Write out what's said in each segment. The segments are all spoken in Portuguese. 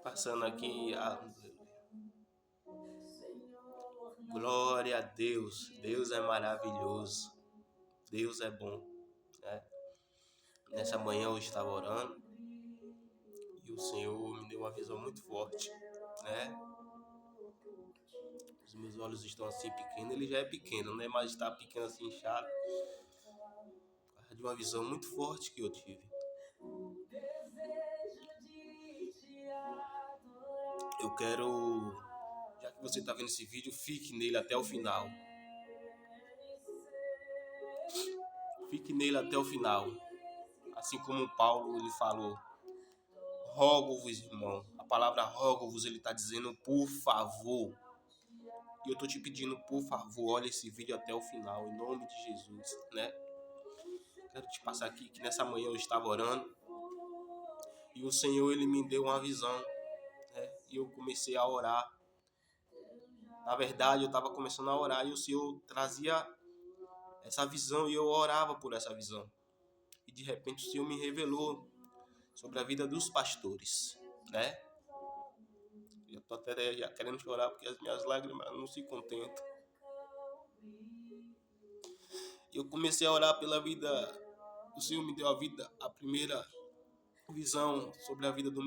Passando aqui, glória a Deus. Deus é maravilhoso. Deus é bom, né? Nessa manhã eu estava orando e o Senhor me deu uma visão muito forte, né? Os meus olhos estão assim pequenos, ele já é pequeno, né? Mas está pequeno assim, inchado. De uma visão muito forte que eu tive. Eu quero, já que você está vendo esse vídeo, fique nele até o final. Fique nele até o final. Assim como Paulo ele falou, rogo-vos, irmão. A palavra rogo-vos, ele está dizendo por favor. E eu estou te pedindo, por favor, olha esse vídeo até o final, em nome de Jesus, né? Quero te passar aqui que nessa manhã eu estava orando e o Senhor ele me deu uma visão, né? E eu comecei a orar. Na verdade, eu estava começando a orar e o Senhor trazia essa visão e eu orava por essa visão. E de repente o Senhor me revelou sobre a vida dos pastores, né? Eu tô até já querendo chorar porque as minhas lágrimas não se contentam. E eu comecei a orar pela vida. O Senhor me deu a primeira visão sobre a vida do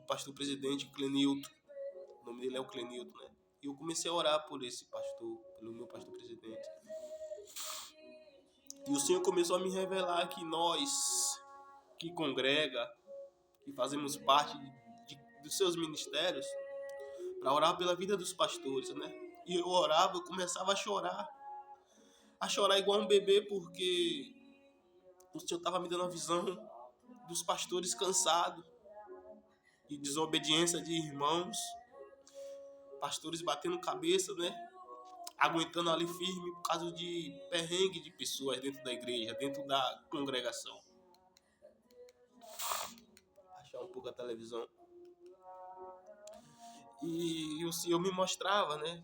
pastor presidente, Clenilton. O nome dele é o Clenilton, né? E eu comecei a orar por esse pastor, pelo meu pastor presidente. E o Senhor começou a me revelar que nós, que congrega, que fazemos parte dos seus ministérios, para orar pela vida dos pastores, né? E eu orava, eu começava a chorar igual um bebê, porque o Senhor estava me dando a visão dos pastores cansados, de desobediência de irmãos, pastores batendo cabeça, né? Aguentando ali firme por causa de perrengue de pessoas dentro da igreja, dentro da congregação. Achar um pouco a televisão. E o Senhor me mostrava, né?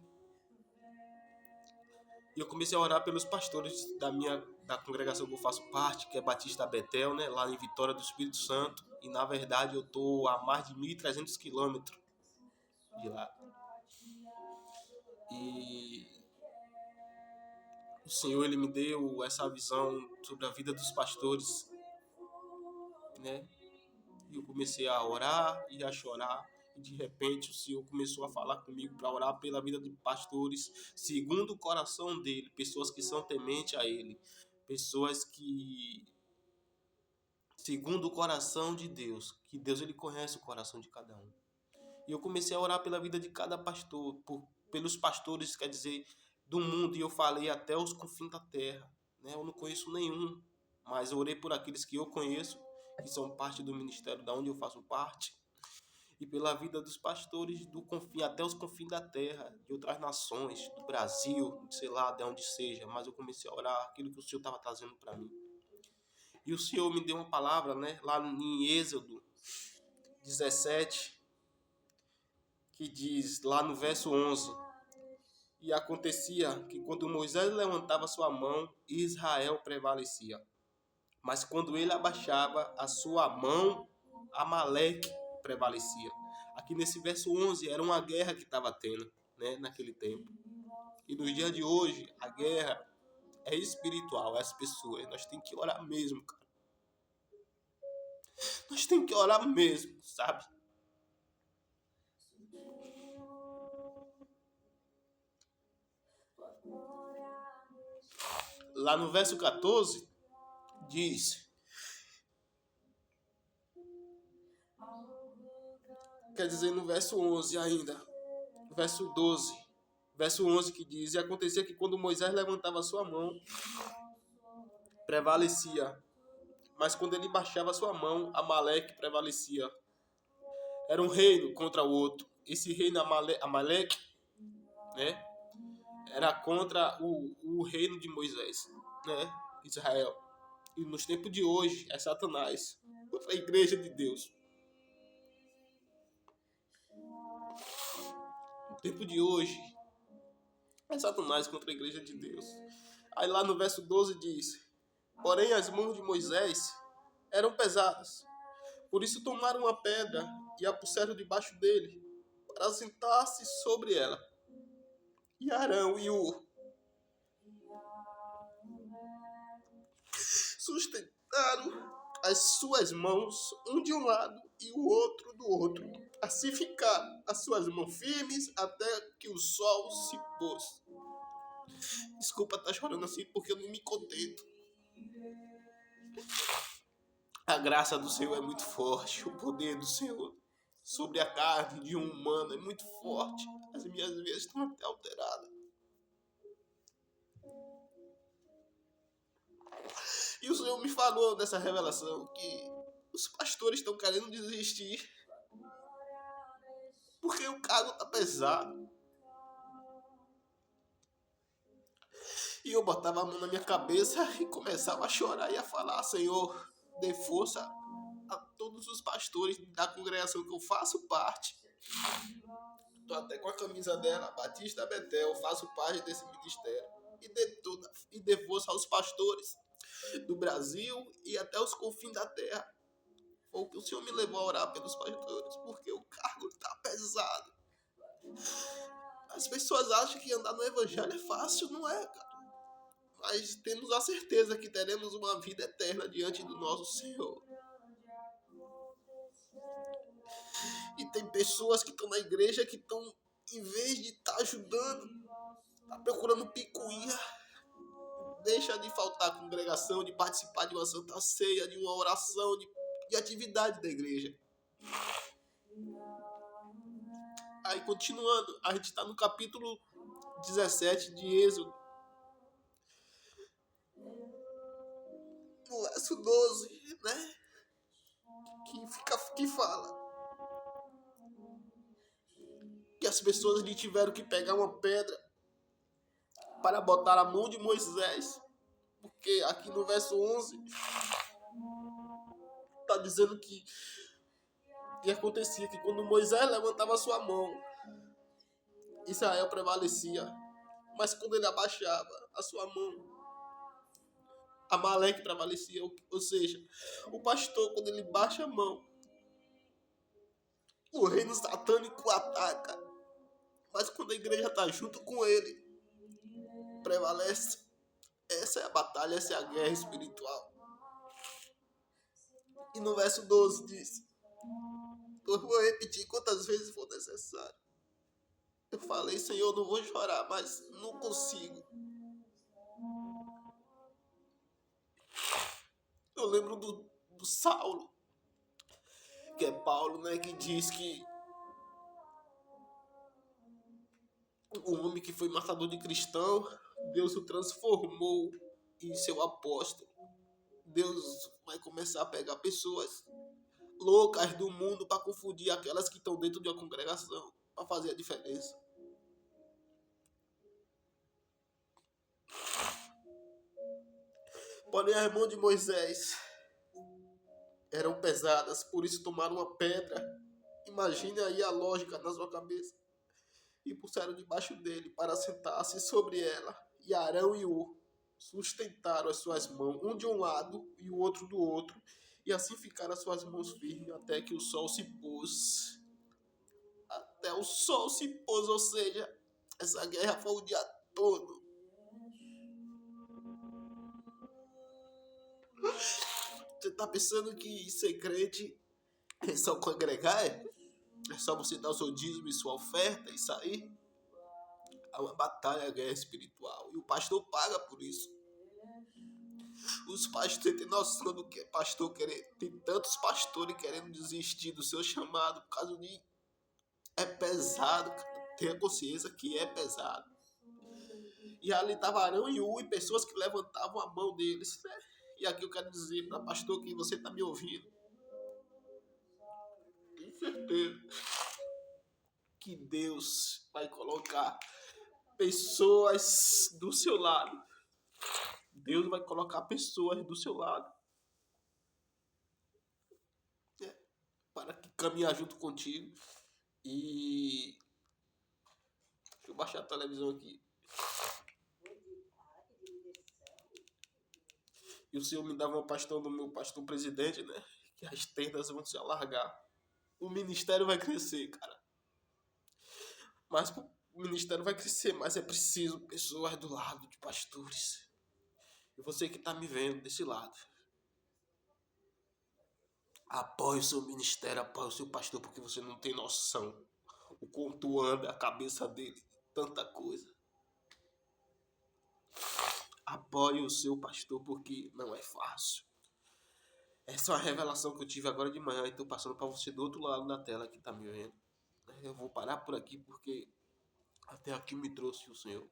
E eu comecei a orar pelos pastores da congregação que eu faço parte, que é Batista Betel, né? Lá em Vitória do Espírito Santo. E na verdade eu estou a mais de 1.300 quilômetros de lá. E o Senhor ele me deu essa visão sobre a vida dos pastores, né? E eu comecei a orar e a chorar. E de repente o Senhor começou a falar comigo para orar pela vida de pastores, segundo o coração dele, pessoas que são tementes a ele, pessoas que, segundo o coração de Deus, que Deus ele conhece o coração de cada um. E eu comecei a orar pela vida de cada pastor, pelos pastores, quer dizer, do mundo, e eu falei até os confins da terra, né? Eu não conheço nenhum, mas eu orei por aqueles que eu conheço, que são parte do ministério da onde eu faço parte, e pela vida dos pastores do confim, até os confins da terra, de outras nações, do Brasil, sei lá, de onde seja, mas eu comecei a orar aquilo que o Senhor estava trazendo para mim. E o Senhor me deu uma palavra, né, lá em Êxodo 17, que diz, lá no verso 11, e acontecia que quando Moisés levantava sua mão, Israel prevalecia. Mas quando ele abaixava a sua mão, Amaleque prevalecia. Aqui nesse verso 11 era uma guerra que estava tendo, né, naquele tempo. E nos dias de hoje, a guerra é espiritual, é as pessoas. Nós temos que orar mesmo, cara. Nós temos que orar mesmo, sabe? Lá no verso 14, diz... Quer dizer, no verso 11 ainda, verso 12, verso 11 que diz, e acontecia que quando Moisés levantava a sua mão, prevalecia. Mas quando ele baixava a sua mão, Amaleque prevalecia. Era um reino contra o outro. Esse reino Amaleque, né, era contra o reino de Moisés, né, Israel. E nos tempos de hoje é Satanás contra a igreja de Deus. No tempo de hoje é Satanás contra a igreja de Deus. Aí lá no verso 12 diz, Porém, as mãos de Moisés eram pesadas. Por isso tomaram uma pedra e a puseram debaixo dele, para sentar-se sobre ela. E Arão e Hur sustentaram as suas mãos, um de um lado e o outro do outro. Assim ficaram as suas mãos firmes até que o sol se pôs. Desculpa estar chorando assim, porque eu não me contento. A graça do Senhor é muito forte. O poder do Senhor sobre a carne de um humano é muito forte. As minhas veias estão até alteradas. E o Senhor me falou nessa revelação que os pastores estão querendo desistir porque o cargo está pesado. E eu botava a mão na minha cabeça e começava a chorar e a falar: Senhor, dê força a todos os pastores da congregação que eu faço parte. Estou até com a camisa dela, Batista Betel, faço parte desse ministério. E dê força aos pastores do Brasil e até os confins da terra. Foi o que o Senhor me levou a orar pelos pastores, porque o cargo está pesado. As pessoas acham que andar no evangelho é fácil, não é, cara? Mas temos a certeza que teremos uma vida eterna diante do nosso Senhor. E tem pessoas que estão na igreja que estão, em vez de estar ajudando, tá procurando picuinha. Deixa de faltar a congregação, de participar de uma santa ceia, de uma oração, de atividade da igreja. Aí, continuando, a gente está no capítulo 17 de Êxodo. No verso 12, né? Que fala que as pessoas lhe tiveram que pegar uma pedra para botar a mão de Moisés. Porque aqui no verso 11 está dizendo que acontecia que quando Moisés levantava a sua mão, Israel prevalecia. Mas quando ele abaixava a sua mão, Amaleque prevalecia. Ou seja, o pastor, quando ele baixa a mão, o reino satânico ataca. Mas quando a igreja está junto com ele, prevalece. Essa é a batalha, essa é a guerra espiritual. E no verso 12 diz: eu vou repetir quantas vezes for necessário. Eu falei: Senhor, não vou chorar, mas não consigo. Eu lembro do Saulo, que é Paulo, né, que diz que o homem que foi matador de cristão, Deus o transformou em seu apóstolo. Deus vai começar a pegar pessoas loucas do mundo para confundir aquelas que estão dentro de uma congregação, para fazer a diferença. Porém, as mãos de Moisés eram pesadas, por isso tomaram uma pedra. Imagine aí a lógica na sua cabeça. E puseram debaixo dele para sentar-se sobre ela. E Arão e Hur sustentaram as suas mãos, um de um lado e o outro do outro. E assim ficaram as suas mãos firmes até que o sol se pôs. Até o sol se pôs, ou seja, essa guerra foi o dia todo. Você tá pensando que ser crente é só congregar? É só você dar o seu dízimo e sua oferta e sair? É uma batalha, a guerra espiritual. E o pastor paga por isso. Os pastores têm noção do que é pastor querendo. Tem tantos pastores querendo desistir do seu chamado por causa de... É pesado, cara. Tenha consciência que é pesado. E ali estava Arão e Hur e pessoas que levantavam a mão deles, né? E aqui eu quero dizer para pastor que você está me ouvindo. Tenho certeza que Deus vai colocar pessoas do seu lado. Deus vai colocar pessoas do seu lado. Para que caminhar junto contigo. E... deixa eu baixar a televisão aqui. E E o Senhor me dava uma pastor do meu pastor presidente, né? Que as tendas vão se alargar. O ministério vai crescer, cara. Mas o ministério vai crescer, mas é preciso pessoas do lado de pastores. E você que tá me vendo desse lado, apoie o seu ministério, apoie o seu pastor, porque você não tem noção o quanto anda a cabeça dele. Tanta coisa. Apoie o seu pastor, porque não é fácil. Essa é uma revelação que eu tive agora de manhã e estou passando para você do outro lado da tela que está me vendo. Eu vou parar por aqui porque até aqui me trouxe o Senhor.